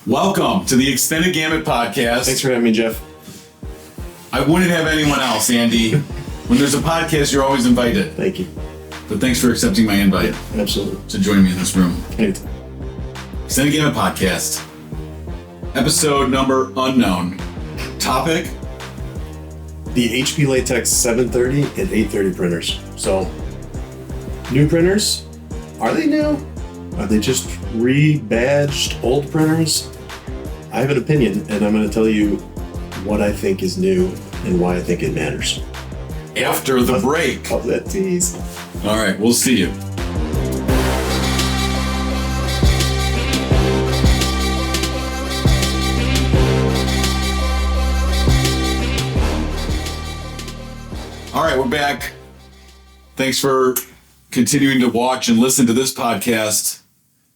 Welcome to the Extended Gamut Podcast. Thanks for having me, Jeff. I wouldn't have anyone else, Andy. When there's a podcast, you're always invited. Thank you. But thanks for accepting my invite. Yeah, absolutely. To join me in this room. Anytime. Extended Gamut Podcast. Episode number unknown. Topic? The HP Latex 730 and 830 printers. So, new printers? Are they new? Are they just rebadged old printers? I have an opinion, and I'm going to tell you what I think is new and why I think it matters. After the break. Love that tease. All right, we'll see you. All right, we're back. Thanks for continuing to watch and listen to this podcast.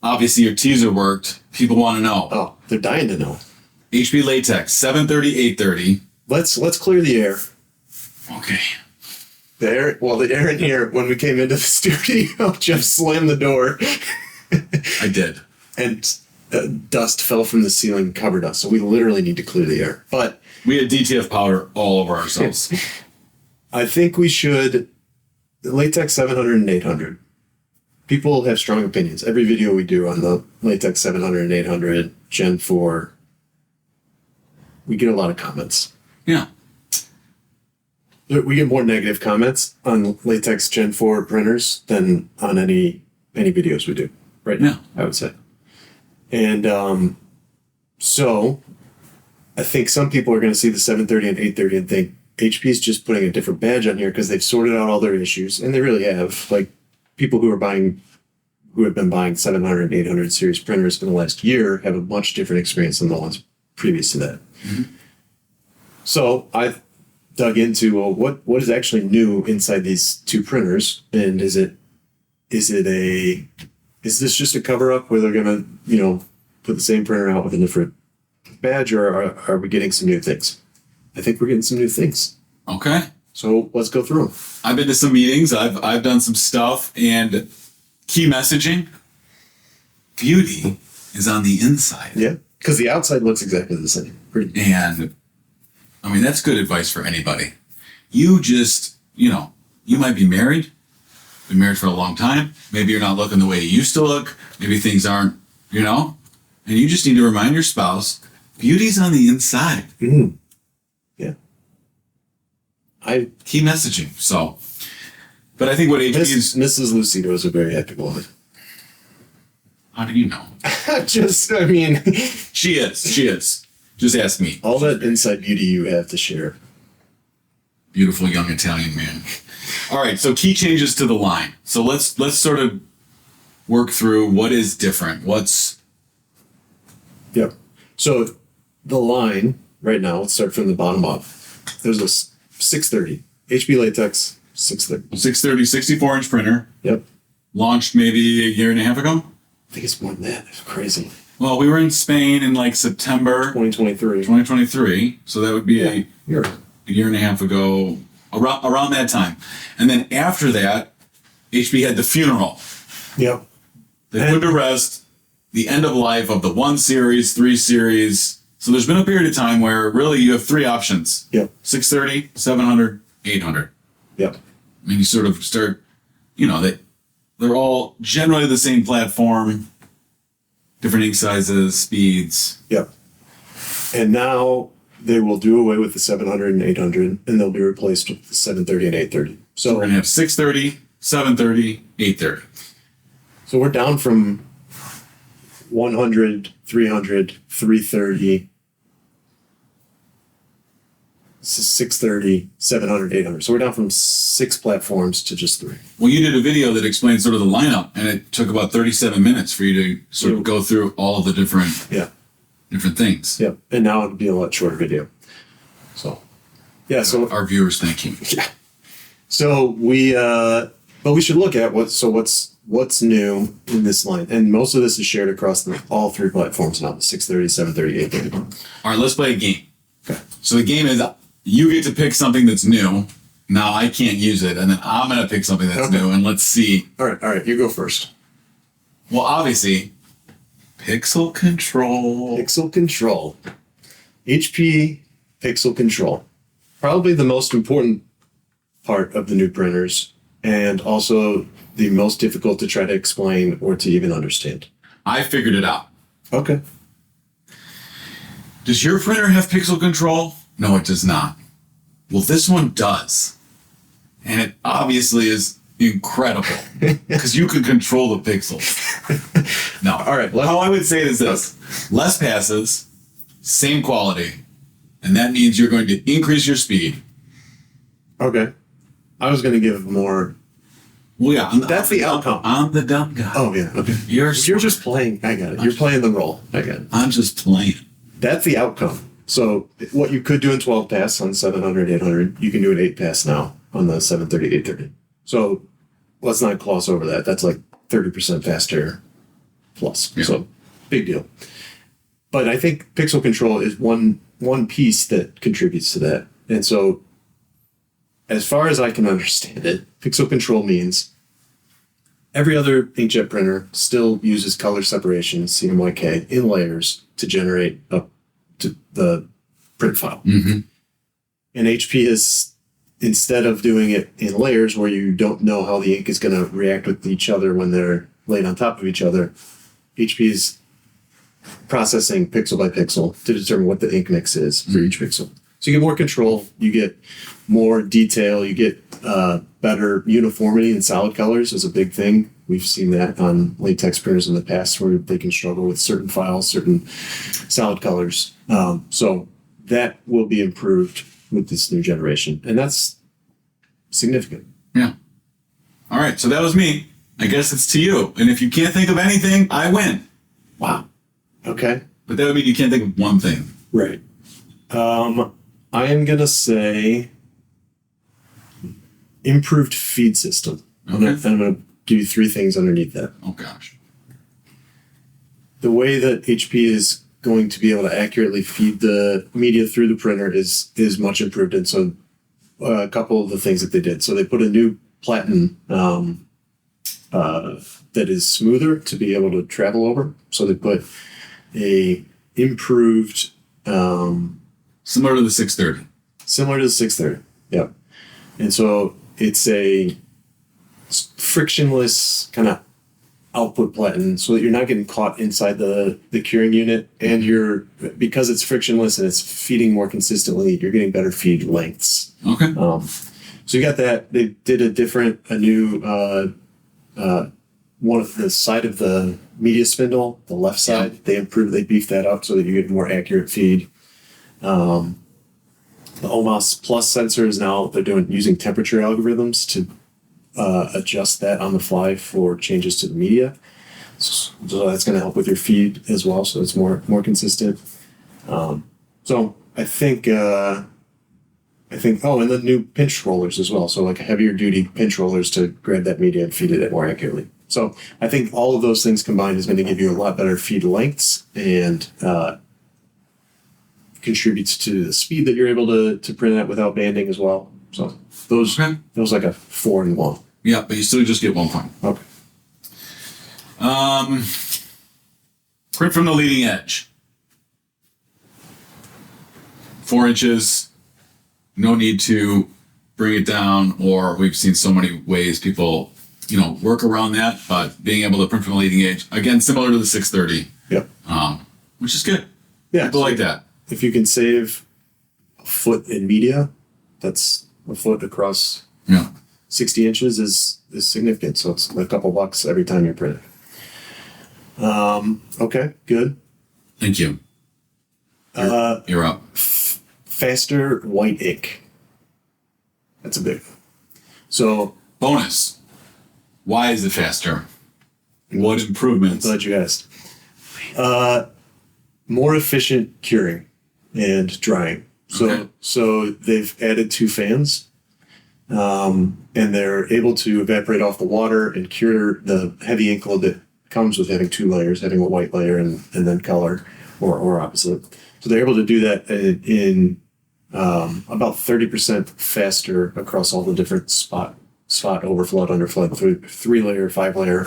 Obviously, your teaser worked. People want to know. Oh, they're dying to know. HP Latex 730, 830. Let's clear the air. Okay. The air in here, when we came into the studio, Jeff slammed the door. I did. And dust fell from the ceiling, covered us. So we literally need to clear the air. But we had DTF powder all over ourselves. I think we should... The Latex 700 and 800. People have strong opinions. Every video we do on the Latex 700 and 800 Gen 4, we get a lot of comments. Yeah. We get more negative comments on Latex Gen 4 printers than on any videos we do right now, I would say. And so I think some people are going to see the 730 and 830 and think HP's just putting a different badge on here because they've sorted out all their issues, and they really have. Like, people who have been buying 700 and 800 series printers for the last year have a much different experience than the ones previous to that. Mm-hmm. So I dug into what is actually new inside these two printers, and is this just a cover up where they're gonna put the same printer out with a different badge, or are we getting some new things? I think we're getting some new things. Okay. So let's go through them. I've been to some meetings. I've done some stuff, and key messaging: beauty is on the inside. Yeah, because the outside looks exactly the same. And I mean, that's good advice for anybody. You just, you might be married, been married for a long time. Maybe you're not looking the way you used to look. Maybe things aren't, and you just need to remind your spouse, beauty's on the inside. Mm-hmm. Yeah. Key messaging. So, but I think what HP is... Mrs. Lucido is a very happy woman. How do you know? She is. Just ask me. All that inside beauty you have to share. Beautiful young Italian man. All right, so key changes to the line. So let's sort of work through what is different. Yep. So the line right now, let's start from the bottom up. There's a 630. HP Latex 630. 630, 64-inch printer. Yep. Launched maybe a year and a half ago? I think it's more than that. It's crazy. Well, we were in Spain in September 2023. So that would be a year and a half ago, around that time. And then after that, HP had the funeral. Yep. They put to rest the end of life of the 1 series, 3 series. So there's been a period of time where really you have 3 options. Yep. 630, 700, 800. Yep. I mean, you sort of start, they're all generally the same platform. Different ink sizes, speeds. Yep. And now they will do away with the 700 and 800, and they'll be replaced with the 730 and 830. So we're going to have 630, 730, 830. So we're down from 100, 300, 330, 630, 700, 800. So we're down from 6 platforms to just 3. Well, you did a video that explained sort of the lineup, and it took about 37 minutes for you to sort of go through all of the different things. Yep. And now it'll be a lot shorter video. So, yeah. So our viewers, thank you. Yeah. So but we should look at what's new in this line, and most of this is shared across all 3 platforms now: the 630, 730, 830. All right, let's play a game. Okay. So the game is you get to pick something that's new. Now I can't use it, and then I'm going to pick something that's new, and let's see. All right. You go first. Well, obviously, Pixel control. Pixel control. HP Pixel control. Probably the most important part of the new printers, and also the most difficult to try to explain or to even understand. I figured it out. Okay. Does your printer have pixel control? No, it does not. Well, this one does. And it obviously is incredible because you can control the pixels. No. All right. How I would say it is this. Less passes, same quality. And that means you're going to increase your speed. Okay. I was going to give more. Well, yeah. That's the outcome. I'm the dumb guy. Oh, yeah. Okay. You're just playing. I got it. You're playing the role. I got it. I'm just playing. That's the outcome. So what you could do in 12 pass on 700, 800, you can do an 8 pass now on the 730, 830. So let's not gloss over that. That's like 30% faster plus. Yeah. So big deal. But I think pixel control is one piece that contributes to that. And so as far as I can understand it, pixel control means every other inkjet printer still uses color separation, CMYK, in layers to generate up to the print file. Mm-hmm. And HP is, instead of doing it in layers where you don't know how the ink is going to react with each other when they're laid on top of each other, HP is processing pixel by pixel to determine what the ink mix is for each pixel. So you get more control, you get more detail, you get better uniformity in solid colors is a big thing. We've seen that on latex printers in the past where they can struggle with certain files, certain solid colors. So that will be improved with this new generation. And that's significant. Yeah. All right. So that was me. I guess it's to you. And if you can't think of anything, I win. Wow. Okay. But that would mean you can't think of one thing. Right. I am going to say improved feed system. Okay. I'm going to give you 3 things underneath that. Oh, gosh. The way that HP is going to be able to accurately feed the media through the printer is much improved. And so a couple of the things that they did. So they put a new platen that is smoother to be able to travel over. So they put a improved... similar to the 630. Similar to the 630, yep. And so it's a frictionless kind of output platen so that you're not getting caught inside the curing unit, and because it's frictionless and it's feeding more consistently, you're getting better feed lengths. Okay. So you got that. They did a new one of the side of the media spindle, the left side. Yeah. They beefed that up so that you get more accurate feed. The OMOS Plus sensors now they're using temperature algorithms to adjust that on the fly for changes to the media. So that's going to help with your feed as well, so it's more consistent. So I think and the new pinch rollers as well. So like heavier duty pinch rollers to grab that media and feed it more accurately. So I think all of those things combined is going to give you a lot better feed lengths and contributes to the speed that you're able to print at without banding as well. So those like a 4 in 1. Yeah, but you still just get 1 point. Okay. Print from the leading edge. 4 inches. No need to bring it down, or we've seen so many ways people, work around that, but being able to print from the leading edge, again, similar to the 630. Yep. Which is good. Yeah. People like that. If you can save a foot in media, that's a foot across 60 inches is significant. So it's a couple bucks every time you print it. Okay, good. Thank you. You're up. Faster white ink. That's a big one. So bonus. Why is it faster? What improvements? Glad you asked. More efficient curing and drying. So they've added 2 fans, and they're able to evaporate off the water and cure the heavy ink load that comes with having 2 layers, having a white layer and then color or opposite. So they're able to do that in about 30% faster across all the different spot overflow, underflow, 3 layer, 5 layer.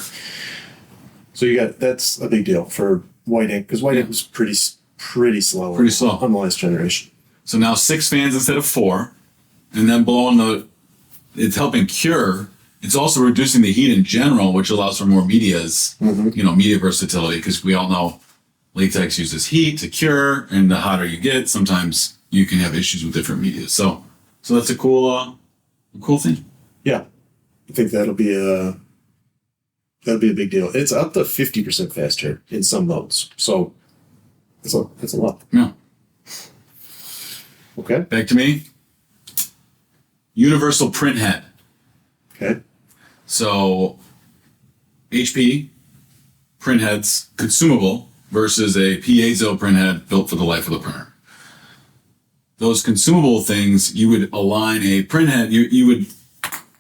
So that's a big deal for white ink, because white ink was pretty slow. Pretty slow on the last generation. So now 6 fans instead of 4, and then blowing it's helping cure. It's also reducing the heat in general, which allows for more medias, media versatility, because we all know latex uses heat to cure, and the hotter you get, sometimes you can have issues with different media. So that's a cool thing. Yeah, I think that'll be a big deal. It's up to 50% faster in some modes, so it's a lot. Yeah. Okay. Back to me. Universal print head. Okay. So HP print heads consumable versus a piezo print head built for the life of the printer. Those consumable things, you would align a print head, you'd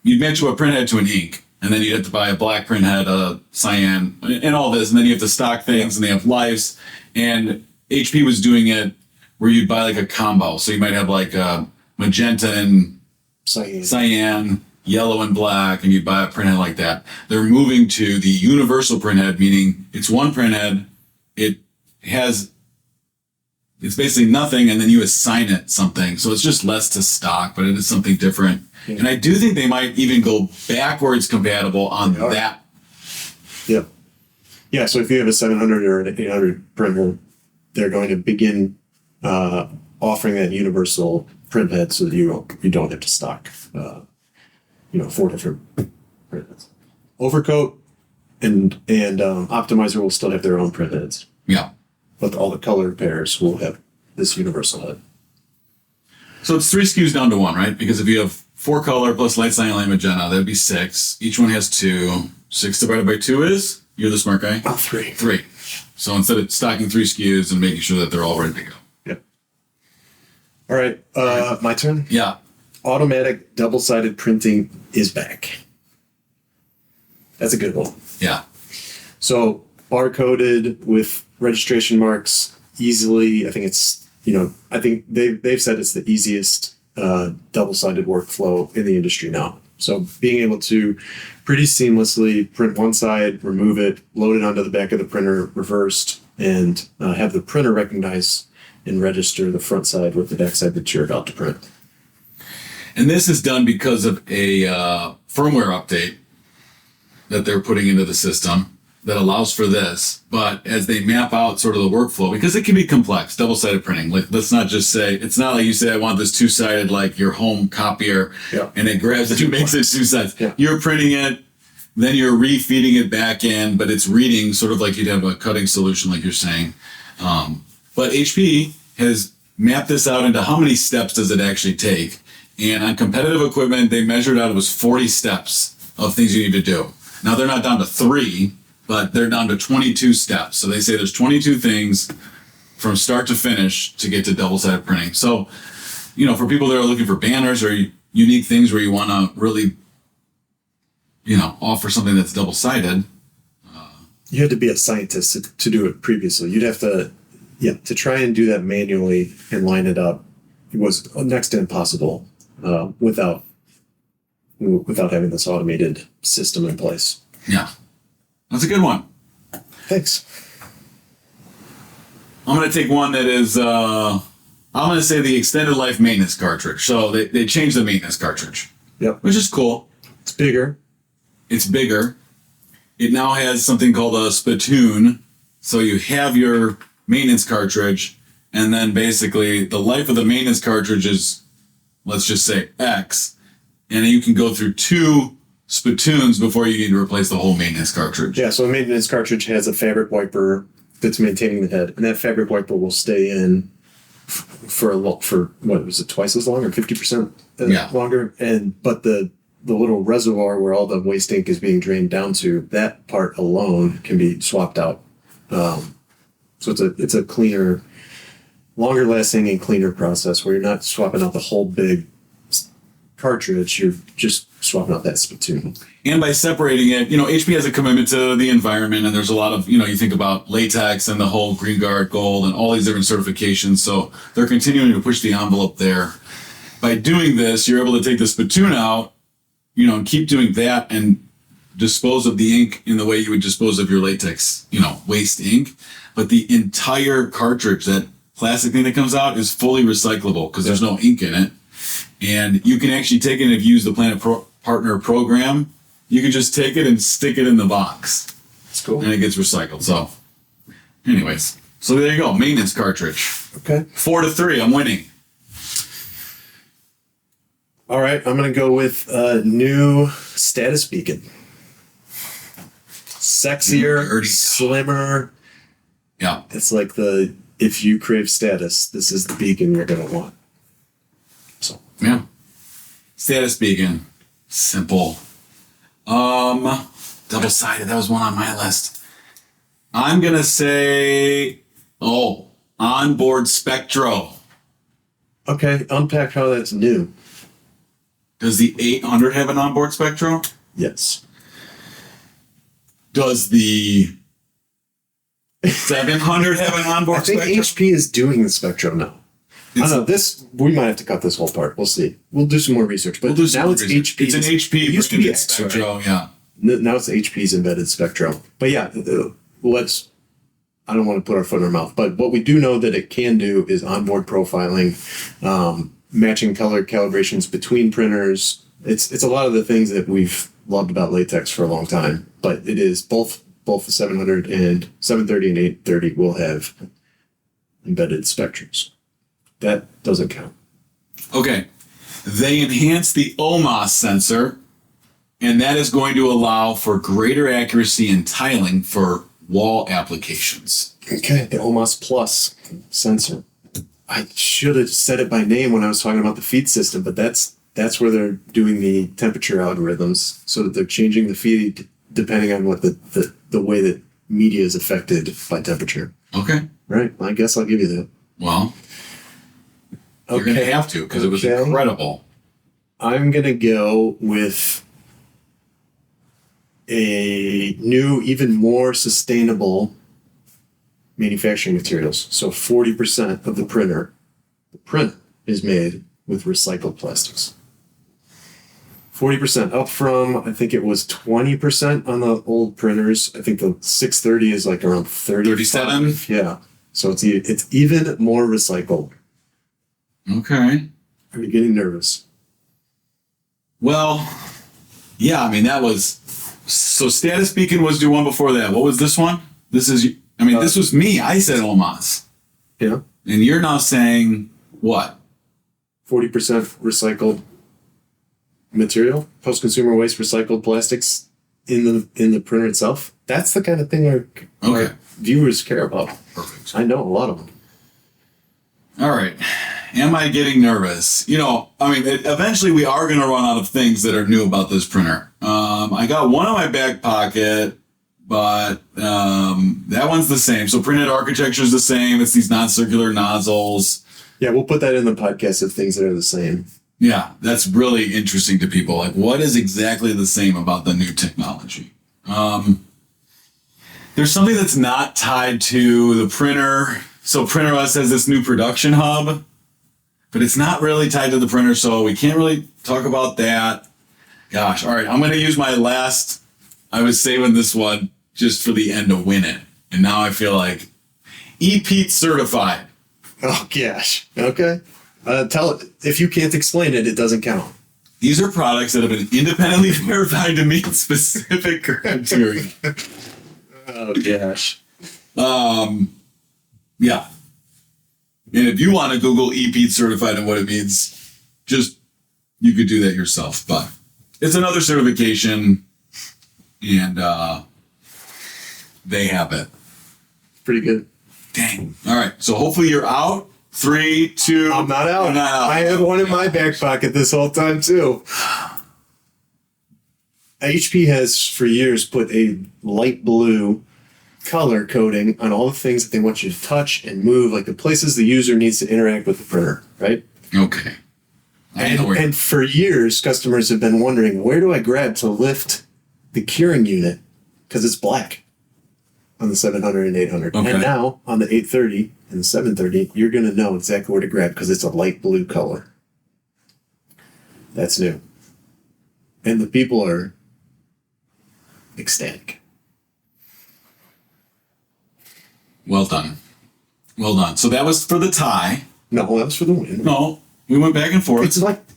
match a print head to an ink, and then you'd have to buy a black print head, a cyan, and all this, and then you have to stock things, and they have lives. And HP was doing it where you'd buy like a combo. So you might have like a magenta and cyan, yellow and black, and you buy a printhead like that. They're moving to the universal printhead, meaning it's one printhead. It's basically nothing, and then you assign it something. So it's just less to stock, but it is something different. Yeah. And I do think they might even go backwards compatible on that. Yeah. Yeah, so if you have a 700 or an 800 printer, they're going to begin offering that universal printhead so that you don't have to stock 4 different printheads. Overcoat and Optimizer will still have their own printheads. Yeah. But all the color pairs will have this universal head. So it's 3 SKUs down to 1, right? Because if you have 4 color plus light cyan, light magenta, that'd be 6. Each one has 2. 6 divided by 2 is? You're the smart guy? 3. 3. So instead of stocking 3 SKUs and making sure that they're all ready to go. Yep. All right. My turn? Yeah. Automatic double-sided printing is back. That's a good one. Yeah. So barcoded with registration marks easily. I think they've said it's the easiest double-sided workflow in the industry now. So being able to pretty seamlessly print one side, remove it, load it onto the back of the printer, reversed, and have the printer recognize and register the front side with the back side that you're about to print. And this is done because of a firmware update that they're putting into the system that allows for this. But as they map out sort of the workflow, because it can be complex, double-sided printing. Like, let's not just say, it's not like you say, I want this 2-sided like your home copier, and it grabs it and makes it 2 sides. Yeah. You're printing it, then you're refeeding it back in, but it's reading sort of like you'd have a cutting solution, like you're saying. But HP has mapped this out into how many steps does it actually take. And on competitive equipment, they measured out it was 40 steps of things you need to do. Now, they're not down to 3, but they're down to 22 steps. So they say there's 22 things from start to finish to get to double-sided printing. So, for people that are looking for banners or unique things where you want to really, offer something that's double-sided. You had to be a scientist to do it previously. You'd have to try and do that manually and line it up. It was next to impossible without having this automated system in place. Yeah. That's a good one. Thanks. I'm going to take one that is, I'm going to say the extended life maintenance cartridge. So they changed the maintenance cartridge. Yep. Which is cool. It's bigger. It now has something called a spittoon. So you have your maintenance cartridge, and then basically the life of the maintenance cartridge is, let's just say X, and you can go through 2 spittoons before you need to replace the whole maintenance cartridge. Yeah, so a maintenance cartridge has a fabric wiper that's maintaining the head, and that fabric wiper will stay in for what was it, twice as long or 50% longer? But the little reservoir where all the waste ink is being drained down to, that part alone can be swapped out. So it's a cleaner, longer lasting and cleaner process where you're not swapping out the whole big cartridge, you're just swapping out that spittoon. And by separating it, HP has a commitment to the environment, and there's a lot of, you think about latex and the whole Green Guard Gold and all these different certifications. So they're continuing to push the envelope there. By doing this, you're able to take the spittoon out, and keep doing that and dispose of the ink in the way you would dispose of your latex, waste ink. But the entire cartridge, that plastic thing that comes out, is fully recyclable because there's no ink in it. And you can actually take it, and if you use the Planet Partner program, you can just take it and stick it in the box. That's cool. And it gets recycled. So, anyways. So there you go. Maintenance cartridge. Okay. 4-3. I'm winning. All right. I'm going to go with a new status beacon. Sexier, slimmer. Yeah. It's like if you crave status, this is the beacon you're going to want. So. Yeah. Status beacon. Simple. Double-sided. That was one on my list. I'm going to say, onboard Spectro. Okay. Unpack how that's new. Does the 800 have an onboard Spectro? Yes. Does the 700 have an onboard Spectro? I think HP is doing the Spectro now. I don't know. We might have to cut this whole part. We'll see. We'll do some more research. But now it's HP. It's an HP. It used to be Spectro, right? Yeah. Now it's HP's embedded Spectro. But yeah, I don't want to put our foot in our mouth, but what we do know that it can do is onboard profiling, matching color calibrations between printers. It's a lot of the things that we've loved about latex for a long time, but it is both the 700 and 730 and 830 will have embedded spectrums. That doesn't count. Okay. They enhance the OMOS sensor, and that is going to allow for greater accuracy in tiling for wall applications. Okay, the OMOS Plus sensor. I should have said it by name when I was talking about the feed system, but that's where they're doing the temperature algorithms so that they're changing the feed depending on what the way that media is affected by temperature. Okay. Right. I guess I'll give you that. Well, you're going to have to because it was incredible. I'm going to go with a new, even more sustainable manufacturing materials. So 40% of the print is made with recycled plastics. 40% up from, I think it was 20% on the old printers. I think the 630 is like around 37. Yeah. So it's even more recycled. Okay. Are you getting nervous? Well, yeah, I mean, that was... So Status Beacon was the one before that. What was this one? This was me. I said OMOS. Yeah. And you're now saying what? 40% recycled material, post-consumer waste, recycled plastics in the printer itself. That's the kind of thing our viewers care about. Perfect. I know a lot of them. All right. Am I getting nervous? Eventually we are going to run out of things that are new about this printer. I got one in my back pocket, but that one's the same. So printed architecture is the same. It's these non-circular nozzles. Yeah, we'll put that in the podcast of things that are the same. Yeah, that's really interesting to people. Like, what is exactly the same about the new technology? There's something that's not tied to the printer. So Printer OS has this new production hub, but it's not really tied to the printer, so we can't really talk about that. Gosh, all right, I'm going to use my last... I was saving this one just for the end to win it. And now I feel like EPEAT certified. Oh, gosh. Okay. If you can't explain it, it doesn't count. These are products that have been independently verified to meet specific criteria. Oh, gosh. Yeah. And if you want to Google EPEAT certified and what it means, you could do that yourself. But it's another certification, and they have it. Pretty good. Dang. All right. So hopefully you're out. 3, 2. I'm not out. I had one in my back pocket this whole time, too. HP has, for years, put a light blue color coding on all the things that they want you to touch and move, like the places the user needs to interact with the printer, right? Okay. And for years, customers have been wondering, where do I grab to lift the curing unit? Because it's black on the 700 and 800. Okay. And now, on the 830 and the 730, you're going to know exactly where to grab because it's a light blue color. That's new. And the people are ecstatic. Well done. Well done. So that was for the tie. No, that was for the win. No, we went back and forth.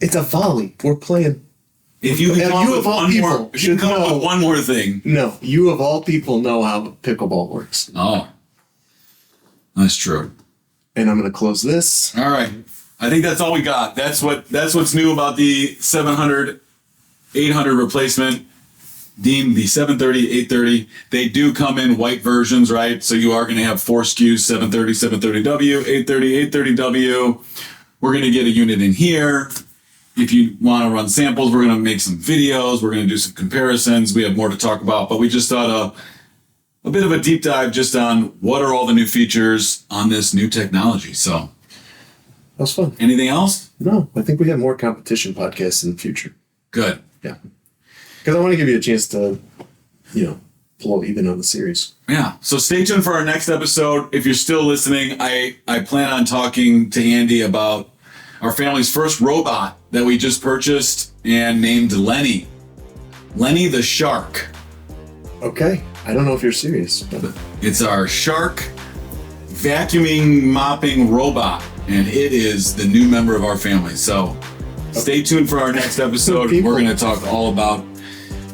It's a volley. We're playing. If you can come up with one more, if you come up with one more thing. No, you of all people know how pickleball works. Oh, that's true. And I'm going to close this. All right. I think that's all we got. That's what's new about the 700, 800 replacement. Dean, the 730, 830, they do come in white versions, right? So you are going to have 4 SKUs, 730, 730W, 830, 830W. We're going to get a unit in here. If you want to run samples, we're going to make some videos. We're going to do some comparisons. We have more to talk about, but we just thought a bit of a deep dive just on what are all the new features on this new technology. So that was fun. Anything else? No, I think we have more competition podcasts in the future. Good. Yeah. Because I want to give you a chance to, pull even on the series. Yeah. So stay tuned for our next episode. If you're still listening, I plan on talking to Andy about our family's first robot that we just purchased and named Lenny. Lenny the Shark. Okay. I don't know if you're serious. But... It's our shark vacuuming, mopping robot, and it is the new member of our family. So stay tuned for our next episode. We're going to talk all about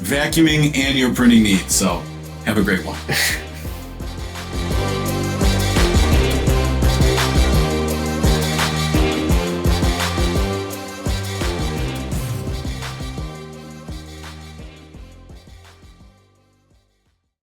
vacuuming and your printing needs. So have a great one.